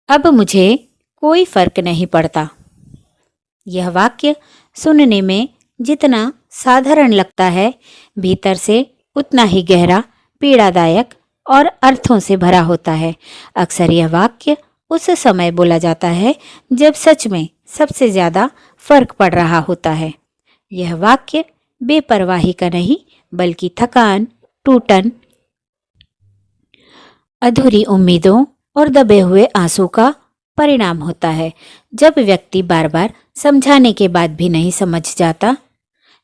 अब मुझे कोई फर्क नहीं पड़ता। यह वाक्य सुनने में जितना साधारण लगता है, भीतर से उतना ही गहरा, पीड़ादायक और अर्थों से भरा होता है। अक्सर यह वाक्य उस समय बोला जाता है जब सच में सबसे ज्यादा फर्क पड़ रहा होता है। यह वाक्य बेपरवाही का नहीं, बल्कि थकान, टूटन, अधूरी उम्मीदों और दबे हुए आंसू का परिणाम होता है। जब व्यक्ति बार बार समझाने के बाद भी नहीं समझ जाता,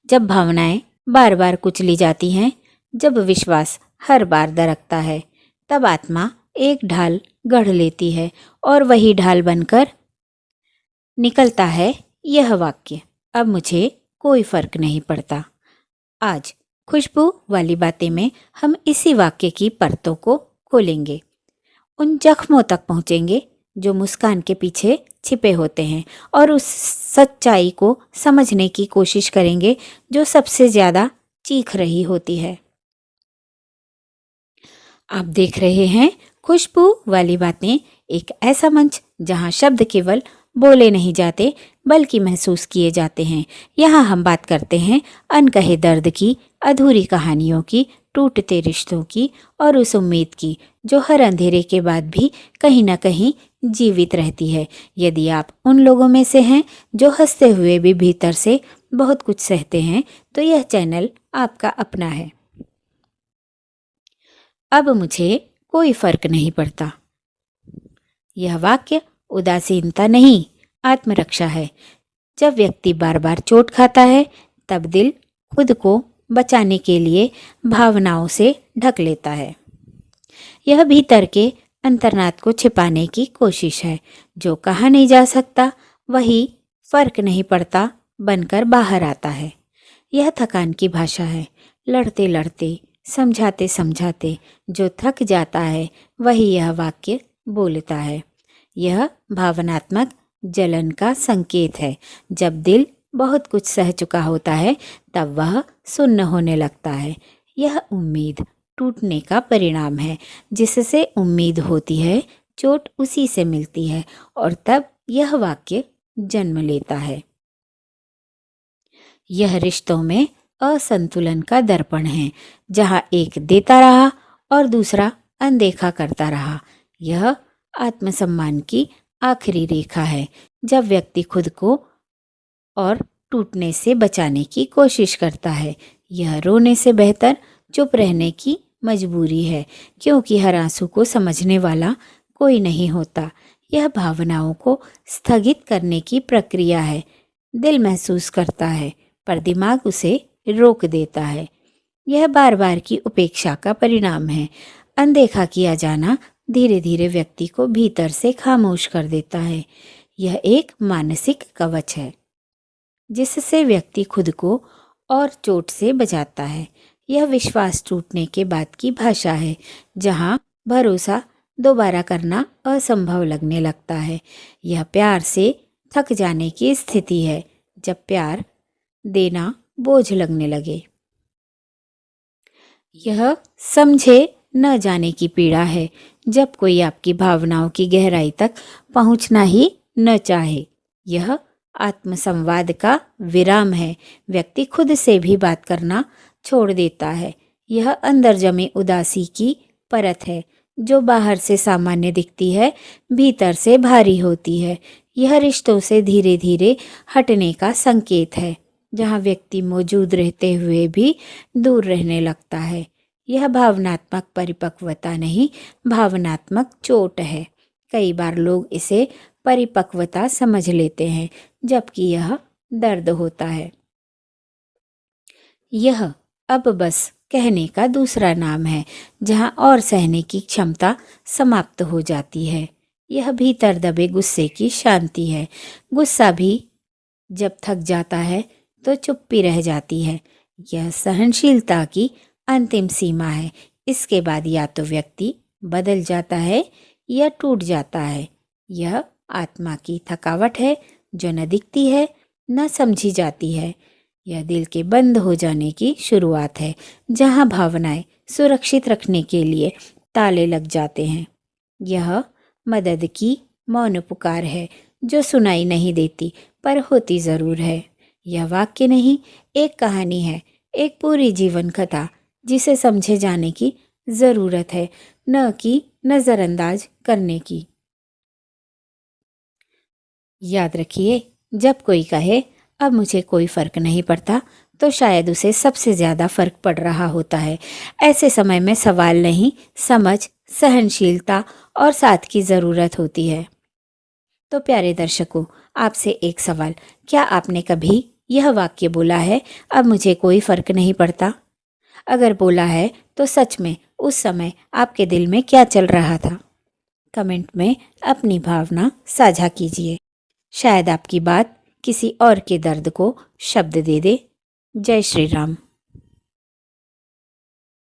जब भावनाएं बार बार कुचली जाती हैं, जब विश्वास हर बार दरकता है, तब आत्मा एक ढाल गढ़ लेती है और वही ढाल बनकर निकलता है यह वाक्य, अब मुझे कोई फर्क नहीं पड़ता। आज खुशबू वाली बातें में हम इसी वाक्य की परतों को खोलेंगे, उन जख्मों तक पहुंचेंगे जो मुस्कान के पीछे छिपे होते हैं, और उस सच्चाई को समझने की कोशिश करेंगे जो सबसे ज्यादा चीख रही होती है। आप देख रहे हैं खुशबू वाली बातें, एक ऐसा मंच जहां शब्द केवल बोले नहीं जाते बल्कि महसूस किए जाते हैं। यहाँ हम बात करते हैं अनकहे दर्द की, अधूरी कहानियों की, टूटते रिश्तों की और उस उम्मीद की जो हर अंधेरे के बाद भी कहीं ना कहीं जीवित रहती है। यदि आप उन लोगों में से हैं जो हंसते हुए भी भीतर से बहुत कुछ सहते हैं, तो यह चैनल आपका अपना है। अब मुझे कोई फर्क नहीं पड़ता। यह वाक्य उदासीनता नहीं, आत्मरक्षा है। जब व्यक्ति बार बार चोट खाता है, तब दिल खुद को बचाने के लिए भावनाओं से ढक लेता है। यह भीतर के अंतर्नाद को छिपाने की कोशिश है। जो कहा नहीं जा सकता वही फर्क नहीं पड़ता बनकर बाहर आता है। यह थकान की भाषा है। लड़ते लड़ते, समझाते समझाते जो थक जाता है वही यह वाक्य बोलता है। यह भावनात्मक जलन का संकेत है। जब दिल बहुत कुछ सह चुका होता है, तब वह सुन्न होने लगता है। यह उम्मीद टूटने का परिणाम है। जिससे उम्मीद होती है, चोट उसी से मिलती है, और तब यह वाक्य जन्म लेता है। यह रिश्तों में असंतुलन का दर्पण है, जहाँ एक देता रहा और दूसरा अनदेखा करता रहा। यह आत्मसम्मान की आखिरी रेखा है। जब व्यक्ति खुद को और टूटने से बचाने की कोशिश करता है, यह रोने से बेहतर चुप रहने की मजबूरी है, क्योंकि हर आंसू को समझने वाला कोई नहीं होता। यह भावनाओं को स्थगित करने की प्रक्रिया है। दिल महसूस करता है, पर दिमाग उसे रोक देता है। यह बार बार की उपेक्षा का परिणाम है। अनदेखा किया जाना धीरे धीरे व्यक्ति को भीतर से खामोश कर देता है। यह एक मानसिक कवच है जिससे व्यक्ति खुद को और चोट से बचाता है। यह विश्वास टूटने के बाद की भाषा है, जहाँ भरोसा दोबारा करना असंभव लगने लगता है। यह प्यार से थक जाने की स्थिति है, जब प्यार देना बोझ लगने लगे। यह समझे न जाने की पीड़ा है, जब कोई आपकी भावनाओं की गहराई तक पहुंचना ही न चाहे। यह आत्मसंवाद का विराम है। व्यक्ति खुद से भी बात करना छोड़ देता है। यह अंदर जमी उदासी की परत है, जो बाहर से सामान्य दिखती है, भीतर से भारी होती है। यह रिश्तों से धीरे धीरे हटने का संकेत है, जहाँ व्यक्ति मौजूद रहते हुए भी दूर रहने लगता है। यह भावनात्मक परिपक्वता नहीं, भावनात्मक चोट है। कई बार लोग इसे परिपक्वता समझ लेते हैं, जबकि यह दर्द होता है। यह अब बस कहने का दूसरा नाम है, जहाँ और सहने की क्षमता समाप्त हो जाती है। यह भीतर दबे गुस्से की शांति है। गुस्सा भी जब थक जाता है तो चुप्पी रह जाती है। यह सहनशीलता की अंतिम सीमा है। इसके बाद या तो व्यक्ति बदल जाता है या टूट जाता है। यह आत्मा की थकावट है, जो न दिखती है न समझी जाती है। यह दिल के बंद हो जाने की शुरुआत है, जहाँ भावनाएं सुरक्षित रखने के लिए ताले लग जाते हैं। यह मदद की मौन पुकार है जो सुनाई नहीं देती पर होती ज़रूर है। यह वाक्य नहीं, एक कहानी है, एक पूरी जीवन कथा जिसे समझे जाने की ज़रूरत है, न कि नज़रअंदाज करने की। याद रखिए, जब कोई कहे अब मुझे कोई फ़र्क नहीं पड़ता, तो शायद उसे सबसे ज़्यादा फ़र्क पड़ रहा होता है। ऐसे समय में सवाल नहीं, समझ, सहनशीलता और साथ की ज़रूरत होती है। तो प्यारे दर्शकों, आपसे एक सवाल, क्या आपने कभी यह वाक्य बोला है, अब मुझे कोई फ़र्क नहीं पड़ता? अगर बोला है तो सच में उस समय आपके दिल में क्या चल रहा था? कमेंट में अपनी भावना साझा कीजिए। शायद आपकी बात किसी और के दर्द को शब्द दे दे। जय श्री राम।